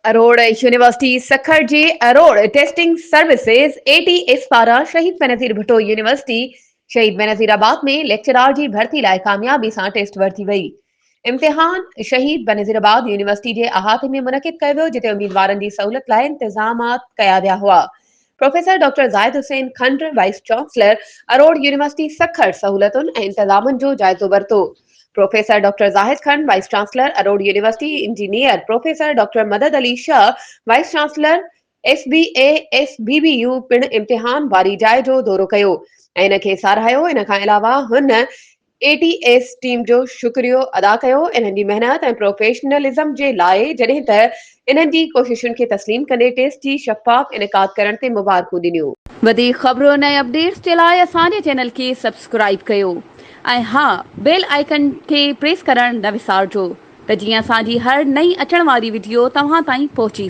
Arora university Sukkur जे Arora testing services ATS पारां शहीद Benazir Bhutto university शहीद बेनज़ीराबाद में लेक्चरार जी भर्ती लाइ कामयाबी सां टेस्ट वरिती वई। इम्तिहान शहीद बेनज़ीराबाद यूनिवर्सिटी जे अहाते में मुनक़िद कयो वियो, जिते उम्मीदवारनि जी सहूलियत लाइ इंतज़ामात कया विया हुआ। Professor doctor Zahid Hussain Khand vice chancellor Aror university Sukkur सहूलियतुनि ऐं इंतज़ामनि जो जाइज़ो वरितो। Professor doctor Zahid Khan vice chancellor Aror university engineer professor doctor Madad Ali Shah vice chancellor SBASBBU पिण इम्तिहान वारी जाइ जो दौरो कयो ऐं इन खे साराहियो। इन खां अलावा हुन ATS टीम जो शुक्रियो अदा कयो इन्हनि जी महिनत ऐं प्रोफेशनलिज़म जे लाइ, जॾहिं त इन्हनि जी कोशिशुनि खे तस्लीम कंदे टेस्ट जी शफ़ाफ़ इनेकाद करण ते मुबारकूं ॾिनियूं। वधीक ख़बरुनि ऐं अपडेट्स जे लाइ असांजे चैनल खे सब्सक्राइब कयो ऐं हा, बेल आइकन खे प्रेस करण न विसारजो त जीअं असांजी हर नई अचण वारी वीडियो तव्हां ताईं पहुची